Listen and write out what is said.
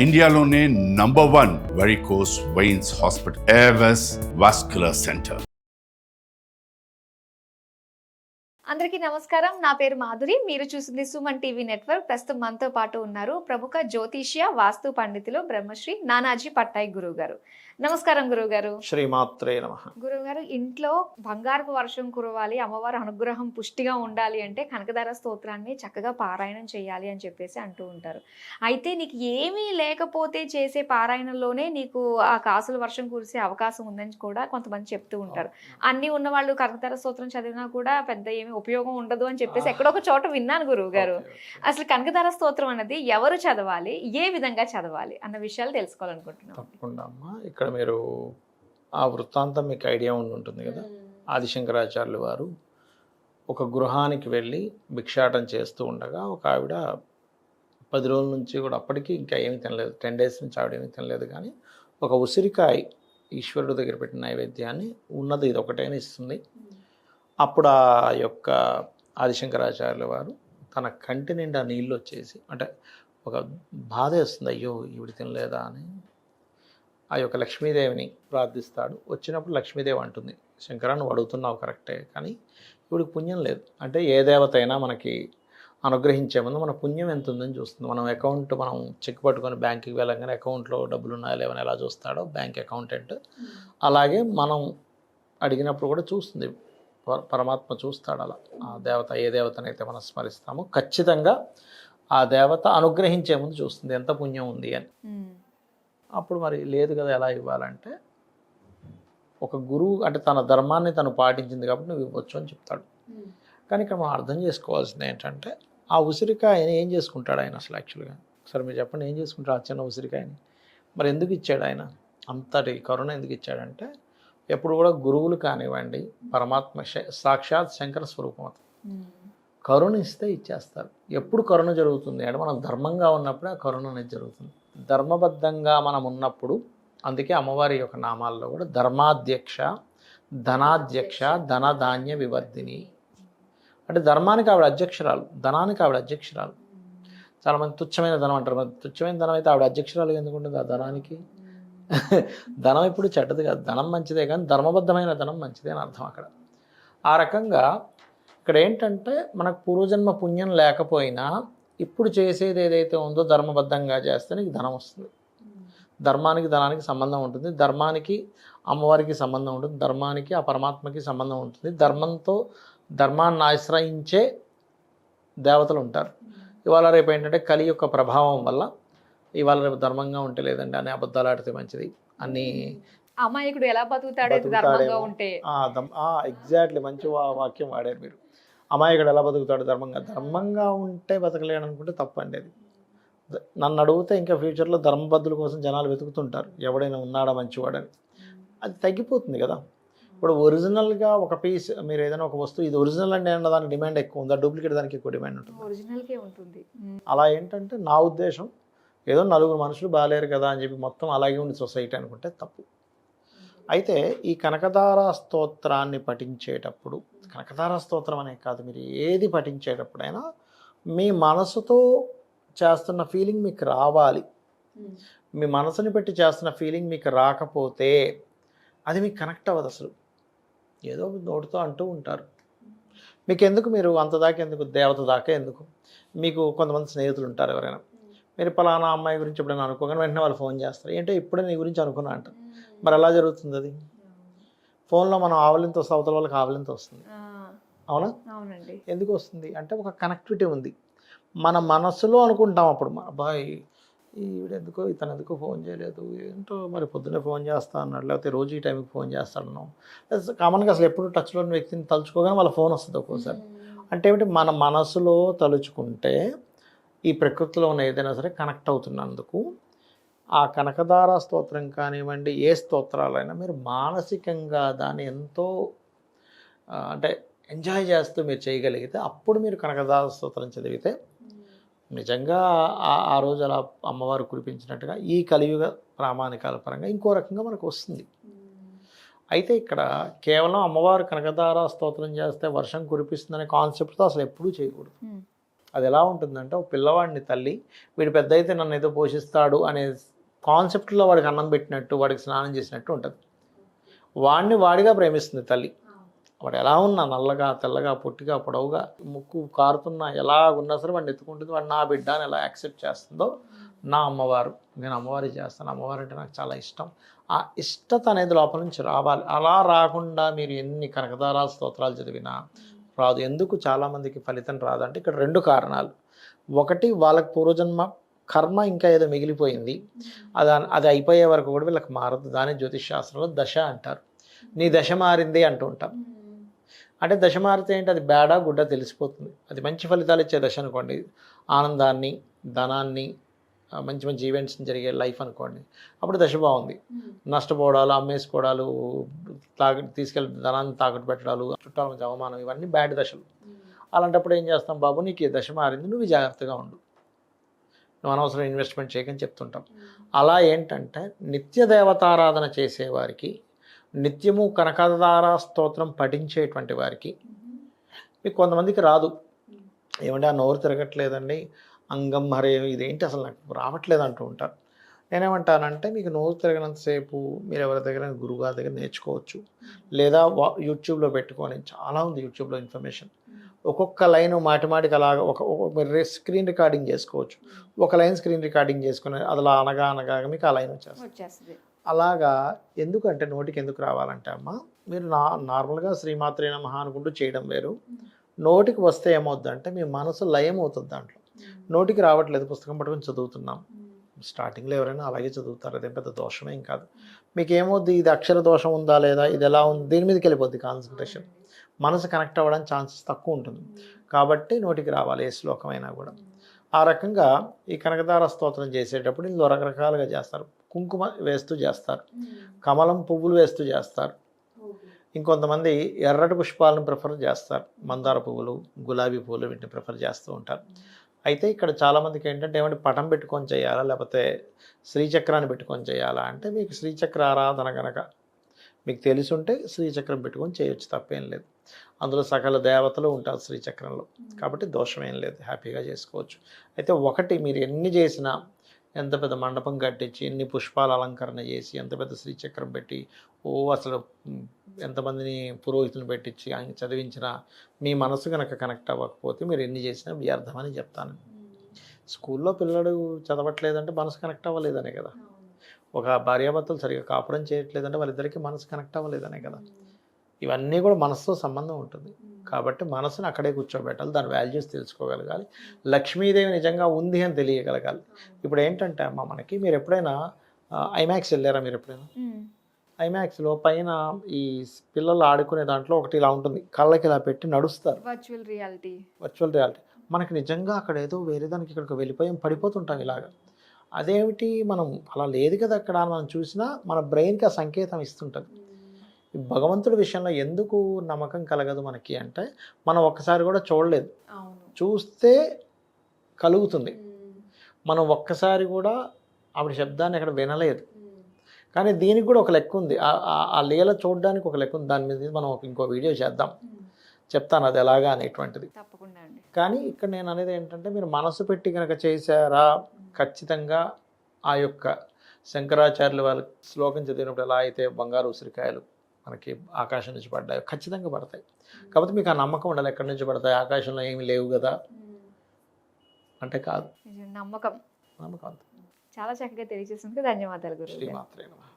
ఇండియాలోనే #1 varicose veins hospital Avis vascular centre. అందరికీ నమస్కారం. నా పేరు మాధురి. మీరు చూస్తుంది సుమన్ టీవీ నెట్వర్క్. ప్రస్తుతం మనతో పాటు ఉన్నారు ప్రముఖ జ్యోతిష్య వాస్తు పండితులు బ్రహ్మశ్రీ నానాజీ పట్నాయక్ గురువు గారు. నమస్కారం గురువు గారు. శ్రీమాత్రే నమః. గురువు గారు, ఇంట్లో బంగారపు వర్షం కురవాలి, అమ్మవారి అనుగ్రహం పుష్టిగా ఉండాలి అంటే కనకదార స్తోత్రాన్ని చక్కగా పారాయణం చేయాలి అని చెప్పేసి అంటూ ఉంటారు. అయితే నీకు ఏమీ లేకపోతే చేసే పారాయణంలోనే నీకు ఆ కాసుల వర్షం కురిసే అవకాశం ఉందని కూడా కొంతమంది చెప్తూ ఉంటారు. అన్ని ఉన్న వాళ్ళు కనకదార స్తోత్రం చదివినా కూడా పెద్ద ఏమి ఉపయోగం ఉండదు అని చెప్పేసి ఎక్కడో ఒక చోట విన్నాను గురువు గారు. అసలు కనకదార స్తోత్రం అనేది ఎవరు చదవాలి, ఏ విధంగా చదవాలి అన్న విషయాలు తెలుసుకోవాలనుకుంటున్నాను. తప్పకుండా అమ్మా. ఇక్కడ మీరు ఆ వృత్తాంతం మీకు ఐడియా ఉంటుంది కదా. ఆదిశంకరాచార్యులు వారు ఒక గృహానికి వెళ్ళి భిక్షాటన చేస్తూ ఉండగా ఒక ఆవిడ 10 రోజుల నుంచి కూడా అప్పటికి ఇంకా ఏమీ తినలేదు, 10 days నుంచి ఆవిడ ఏమీ తినలేదు. కానీ ఒక ఉసిరికాయ ఈశ్వరుడు దగ్గర పెట్టిన నైవేద్యాన్ని ఉన్నది ఇది ఒకటేనే ఇస్తుంది. అప్పుడు ఆ యొక్క ఆదిశంకరాచార్యుల వారు తన కంటి నిండా నీళ్ళు వచ్చేసి, అంటే ఒక బాధ వేస్తుంది, అయ్యో ఈవిడ తినలేదా అని ఆ యొక్క లక్ష్మీదేవిని ప్రార్థిస్తాడు. వచ్చినప్పుడు లక్ష్మీదేవి అంటుంది, శంకర నువ్వు అడుగుతున్నావు కరెక్టే, కానీ ఇవిడికి పుణ్యం లేదు. అంటే ఏ దేవత అయినా మనకి అనుగ్రహించే ముందు మన పుణ్యం ఎంత ఉందని చూస్తుంది. మనం చెక్ పట్టుకొని బ్యాంకుకి వెళ్ళగానే అకౌంట్లో డబ్బులు ఉన్నాయా లేవని ఎలా చూస్తాడో బ్యాంక్ అకౌంటెంట్, అలాగే మనం అడిగినప్పుడు కూడా చూస్తుంది పరమాత్మ, చూస్తాడు అలా. ఆ దేవత ఏ దేవతనైతే మనం స్మరిస్తామో ఖచ్చితంగా ఆ దేవత అనుగ్రహించే ముందు చూస్తుంది ఎంత పుణ్యం ఉంది అని. అప్పుడు మరి లేదు కదా ఎలా ఇవ్వాలంటే, ఒక గురువు అంటే తన ధర్మాన్ని తను పాటించింది కాబట్టి నువ్వు ఇవ్వచ్చు అని చెప్తాడు. కానీ ఇక్కడ మనం అర్థం చేసుకోవాల్సింది ఏంటంటే, ఆ ఉసిరికాయని ఏం చేసుకుంటాడు ఆయన అసలు యాక్చువల్గా? సరే మీరు చెప్పండి, ఏం చేసుకుంటాడు ఆ చిన్న ఉసిరికాయని? మరి ఎందుకు ఇచ్చాడు ఆయన అంతటి కరుణ? ఎందుకు ఇచ్చాడంటే, ఎప్పుడు కూడా గురువులు కానివ్వండి, పరమాత్మ సాక్షాత్ శంకర స్వరూపం కరుణ ఇస్తే ఇచ్చేస్తారు. ఎప్పుడు కరుణ జరుగుతుంది అంటే మనం ధర్మంగా ఉన్నప్పుడే ఆ కరుణ అనేది జరుగుతుంది. ధర్మబద్ధంగా మనం ఉన్నప్పుడు, అందుకే అమ్మవారి యొక్క నామాల్లో కూడా ధర్మాధ్యక్ష, ధనాధ్యక్ష, ధనధాన్య వివర్ధిని. అంటే ధర్మానికి ఆవిడ అధ్యక్షురాలు, ధనానికి ఆవిడ అధ్యక్షురాలు. చాలామంది తుచ్చమైన ధనం అంటారు. మరి తుచ్చమైన ధనం అయితే ఆవిడ అధ్యక్షురాలు ఎందుకు ఉంటుంది ఆ ధనానికి? ధనం ఇప్పుడు చెడ్డది కాదు, ధనం మంచిదే, కానీ ధర్మబద్ధమైన ధనం మంచిదే అని అర్థం అక్కడ. ఆ రకంగా ఇక్కడ ఏంటంటే, మనకు పూర్వజన్మ పుణ్యం లేకపోయినా ఇప్పుడు చేసేది ఏదైతే ఉందో ధర్మబద్ధంగా చేస్తే నీకు ధనం వస్తుంది. ధర్మానికి ధనానికి సంబంధం ఉంటుంది, ధర్మానికి అమ్మవారికి సంబంధం ఉంటుంది, ధర్మానికి ఆ పరమాత్మకి సంబంధం ఉంటుంది. ధర్మాన్ని ఆశ్రయించే దేవతలు ఉంటారు. ఇవాళ రేపు ఏంటంటే కలి యొక్క ప్రభావం వల్ల ఇవాళ రేపు ధర్మంగా ఉంటే లేదండి అని అబద్ధాలు ఆడితే మంచిది అన్ని. అమాయకుడు ఎలా బతుకుతాడేమో ఉంటే ఎగ్జాక్ట్లీ మంచి వాక్యం వాడారు మీరు. అమాయకుడు ఎలా బతుకుతాడు ధర్మంగా ఉంటే బతకలేడు అనుకుంటే తప్పండి అది. నన్ను అడిగితే ఇంకా ఫ్యూచర్లో ధర్మబద్ధుల కోసం జనాలు వెతుకుతుంటారు, ఎవడైనా ఉన్నాడా మంచివాడని. అది తగ్గిపోతుంది కదా. ఇప్పుడు ఒరిజినల్గా ఒక పీస్, మీరు ఏదైనా ఒక వస్తువు ఇది ఒరిజినల్ అండి అన్న దానికి డిమాండ్ ఎక్కువ ఉందా, డూప్లికేట్ దానికి ఎక్కువ డిమాండ్ ఉంటుంది. అలా ఏంటంటే నా ఉద్దేశం, ఏదో 4 మనుషులు బాగాలేరు కదా అని చెప్పి మొత్తం అలాగే ఉండి సొసైటీ అనుకుంటే తప్పు. అయితే ఈ కనకదార స్తోత్రాన్ని పఠించేటప్పుడు, కనకదార స్తోత్రం అనే కాదు, మీరు ఏది పఠించేటప్పుడైనా మీ మనసుతో చేస్తున్న ఫీలింగ్ మీకు రావాలి. మీ మనసుని పెట్టి చేస్తున్న ఫీలింగ్ మీకు రాకపోతే అది మీకు కనెక్ట్ అవ్వదు. అసలు ఏదో నోటితో అంటూ ఉంటారు. మీకు ఎందుకు, మీరు అంత దాకా ఎందుకు, దేవత దాకా ఎందుకు? మీకు కొంతమంది స్నేహితులు ఉంటారు, ఎవరైనా మీరు పలానా అమ్మాయి గురించి ఎప్పుడైనా అనుకోగానే వెంటనే వాళ్ళు ఫోన్ చేస్తారు, ఏంటో ఇప్పుడే నీ గురించి అనుకున్నా అంటారు. మరి ఎలా జరుగుతుంది అది? ఫోన్లో మనం ఆవలింత వస్తే అవతల వాళ్ళకి ఆవలింత వస్తుంది, అవునా? అవునండి. ఎందుకు వస్తుంది అంటే ఒక కనెక్టివిటీ ఉంది. మన మనసులో అనుకుంటాం అప్పుడు, అబ్బాయి ఈవిడెందుకో ఇతను ఎందుకో ఫోన్ చేయలేదు, ఏంటో మరి పొద్దున్నే ఫోన్ చేస్తా అన్నాడు, లేకపోతే రోజు ఈ టైంకి ఫోన్ చేస్తాను. కామన్గా అసలు ఎప్పుడు టచ్లో ఉన్న వ్యక్తిని తలుచుకోగానే వాళ్ళ ఫోన్ వస్తుంది ఒక్కోసారి. అంటే ఏమిటి, మన మనసులో తలుచుకుంటే ఈ ప్రకృతిలో ఉన్న ఏదైనా సరే కనెక్ట్ అవుతున్నందుకు ఆ కనకదార స్తోత్రం కానివ్వండి, ఏ స్తోత్రాలైనా మీరు మానసికంగా దాన్ని ఎంతో అంటే ఎంజాయ్ చేస్తూ మీరు చేయగలిగితే, అప్పుడు మీరు కనకదార స్తోత్రం చదివితే నిజంగా ఆ రోజు అలా అమ్మవారు కురిపించినట్టుగా ఈ కలియుగ ప్రామాణికాల పరంగా ఇంకో రకంగా మనకు వస్తుంది. అయితే ఇక్కడ కేవలం అమ్మవారు కనకదార స్తోత్రం చేస్తే వర్షం కురిపిస్తుందనే కాన్సెప్ట్తో అసలు ఎప్పుడూ చేయకూడదు. అది ఎలా ఉంటుందంటే ఒక పిల్లవాడిని తల్లి వీడు పెద్ద అయితే నన్ను ఏదో పోషిస్తాడు అనే కాన్సెప్ట్లో వాడికి అన్నం పెట్టినట్టు వాడికి స్నానం చేసినట్టు ఉంటుంది. వాడిని వాడిగా ప్రేమిస్తుంది తల్లి. వాడు ఎలా ఉన్నా నల్లగా తెల్లగా పొట్టిగా పొడవుగా ముక్కు కారుతున్నా ఎలా ఉన్నా సరే వాడిని ఎత్తుకుంటుంది. వాడు నా బిడ్డ అని ఎలా యాక్సెప్ట్ చేస్తుందో నా అమ్మవారు, నేను అమ్మవారి చేస్తాను, అమ్మవారు అంటే నాకు చాలా ఇష్టం. ఆ ఇష్టత అనేది లోపల నుంచి రావాలి. అలా రాకుండా మీరు ఎన్ని కనకదారా స్తోత్రాలు చదివినా రాదు. ఎందుకు చాలామందికి ఫలితం రాదంటే ఇక్కడ 2 కారణాలు. ఒకటి, వాళ్ళకి పూర్వజన్మ కర్మ ఇంకా ఏదో మిగిలిపోయింది, అది అయిపోయే వరకు కూడా వీళ్ళకి మారదు. దాని జ్యోతిష్ శాస్త్రంలో దశ అంటారు. నీ దశ మారింది అంటూ ఉంటాం. అంటే దశ మారితే ఏంటి, అది బేడా గుడ్డ తెలిసిపోతుంది. అది మంచి ఫలితాలు ఇచ్చే దశ అనుకోండి, ఆనందాన్ని, ధనాన్ని, మంచి మంచి ఈవెంట్స్ జరిగే లైఫ్ అనుకోండి, అప్పుడు దశ బాగుంది. నష్టపోవడాలు, అమ్మేసుకోవడాలు, తీసుకెళ్ళి ధనాన్ని తాకట్టు పెట్టడాలు, చుట్టాల మధ్య అవమానం, ఇవన్నీ బ్యాడ్ దశలు. అలాంటప్పుడు ఏం చేస్తాం, బాబు నీకు ఈ దశ మారింది, నువ్వు జాగ్రత్తగా ఉండు, నువ్వు అనవసరం ఇన్వెస్ట్మెంట్ చేయకని చెప్తుంటాం. అలా ఏంటంటే నిత్య దేవతారాధన చేసేవారికి, నిత్యము కనకదారా స్తోత్రం పఠించేటువంటి వారికి, మీకు కొంతమందికి రాదు, ఏమంటే ఆ నోరు తిరగట్లేదండి, అంగం హరే ఇదేంటి అసలు నాకు రావట్లేదు అంటూ ఉంటారు. నేనేమంటానంటే మీకు నోరు తిరగనంతసేపు మీరు ఎవరి దగ్గర గురువుగారి దగ్గర నేర్చుకోవచ్చు, లేదా యూట్యూబ్లో పెట్టుకొని, చాలా ఉంది యూట్యూబ్లో ఇన్ఫర్మేషన్. ఒక్కొక్క లైన్ మాటిమాటికి అలాగా మీరు స్క్రీన్ రికార్డింగ్ చేసుకోవచ్చు. ఒక లైన్ స్క్రీన్ రికార్డింగ్ చేసుకుని అలా అనగా అనగా మీకు ఆ లైన్ వచ్చేస్తుంది. అలాగా ఎందుకంటే నోటికి ఎందుకు రావాలంటే అమ్మ, మీరు నార్మల్గా శ్రీమాత్రే నమః అనుకుంటూ చేయడం వేరు. నోటికి వస్తే ఏమవుద్దంటే మీ మనసు లయం అవుతుంది దాంట్లో. నోటికి రావట్లేదు, పుస్తకం పట్టుకొని చదువుతున్నాం. స్టార్టింగ్లో ఎవరైనా అలాగే చదువుతారు, అదేం పెద్ద దోషమేం కాదు. మీకు ఏమవుద్ది, ఇది అక్షర దోషం ఉందా లేదా, ఇది ఎలా ఉంది, దీని మీదకి వెళ్ళిపోద్ది కాన్సన్ట్రేషన్. మనసు కనెక్ట్ అవ్వడానికి ఛాన్సెస్ తక్కువ ఉంటుంది. కాబట్టి నోటికి రావాలి ఏ శ్లోకమైనా కూడా. ఆ రకంగా ఈ కనకదార స్తోత్రం చేసేటప్పుడు ఇందులో రకరకాలుగా చేస్తారు. కుంకుమ వేస్తూ చేస్తారు, కమలం పువ్వులు వేస్తూ చేస్తారు, ఇంకొంతమంది ఎర్రటి పుష్పాలను ప్రిఫర్ చేస్తారు, మందార పువ్వులు, గులాబీ పువ్వులు, వీటిని ప్రిఫర్ చేస్తూ ఉంటారు. అయితే ఇక్కడ చాలామందికి ఏంటంటే ఏమంటే పటం పెట్టుకొని చేయాలా, లేకపోతే శ్రీచక్రాన్ని పెట్టుకొని చేయాలా అంటే, మీకు శ్రీచక్ర ఆరాధన కనుక మీకు తెలుసుంటే శ్రీచక్రం పెట్టుకొని చేయొచ్చు, తప్పేం లేదు. అందులో సకల దేవతలు ఉంటారు శ్రీచక్రంలో, కాబట్టి దోషమేం లేదు, హ్యాపీగా చేసుకోవచ్చు. అయితే ఒకటి, మీరు ఎన్ని చేసినా, ఎంత పెద్ద మండపం కట్టించి, ఎన్ని పుష్పాల అలంకరణ చేసి, ఎంత పెద్ద శ్రీచక్రం పెట్టి, అసలు ఎంతమందిని పురోహితులను పెట్టించి ఆయన చదివించినా మీ మనసు కనుక కనెక్ట్ అవ్వకపోతే మీరు ఎన్ని చేసినా వ్యర్థమని చెప్తాను. స్కూల్లో పిల్లడు చదవట్లేదంటే మనసు కనెక్ట్ అవ్వలేదనే కదా. ఒక భార్యాభర్తలు సరిగా కాపురం చేయట్లేదంటే వాళ్ళిద్దరికీ మనసు కనెక్ట్ అవ్వలేదనే కదా. ఇవన్నీ కూడా మనసుతో సంబంధం ఉంటుంది. కాబట్టి మనసుని అక్కడే కూర్చోబెట్టాలి, దాని వాల్యూస్ తెలుసుకోగలగాలి, లక్ష్మీదేవి నిజంగా ఉంది అని తెలియగలగాలి. ఇప్పుడు ఏంటంటే అమ్మ, మనకి మీరు ఎప్పుడైనా ఐమాక్స్ వెళ్ళారా? మీరు ఎప్పుడైనా ఐమాక్స్లో పైన ఈ పిల్లలు ఆడుకునే దాంట్లో ఒకటి ఇలా ఉంటుంది, కళ్ళకి ఇలా పెట్టి నడుస్తారు, వర్చువల్ రియాలిటీ. మనకి నిజంగా అక్కడ ఏదో వేరే దానికి ఇక్కడికి వెళ్ళిపోయి పడిపోతుంటాం ఇలాగా. అదేమిటి, మనం అలా లేదు కదా అక్కడ, మనం చూసినా మన బ్రెయిన్కి ఆ సంకేతం ఇస్తుంటుంది. భగవంతుడి విషయంలో ఎందుకు నమ్మకం కలగదు మనకి అంటే, మనం ఒక్కసారి కూడా చూడలేదు, చూస్తే కలుగుతుంది. మనం ఒక్కసారి కూడా ఆవిడ శబ్దాన్ని అక్కడ వినలేదు, కానీ దీనికి కూడా ఒక లెక్క ఉంది. ఆ లీల చూడడానికి ఒక లెక్క ఉంది. దాని మీద మనం ఇంకో వీడియో చేద్దాం, చెప్తాను అది ఎలాగా అనేటువంటిది. తప్పకుండా అండి. కానీ ఇక్కడ నేను అనేది ఏంటంటే, మీరు మనసు పెట్టి కనుక చేశారా, ఖచ్చితంగా ఆ యొక్క శంకరాచార్యుల వాళ్ళ శ్లోకం చదివినప్పుడు ఎలా అయితే బంగారు ఉసిరికాయలు మనకి ఆకాశం నుంచి పడ్డాయో ఖచ్చితంగా పడతాయి. కాబట్టి మీకు ఆ నమ్మకం ఉండాలి, ఎక్కడి నుంచి పడతాయి, ఆకాశంలో ఏమి లేవు కదా అంటే కాదు, నమ్మకం. చాలా చక్కగా తెలియజేసినందుకు ధన్యవాదాలు గురువు. శ్రీమాత్రే నమః.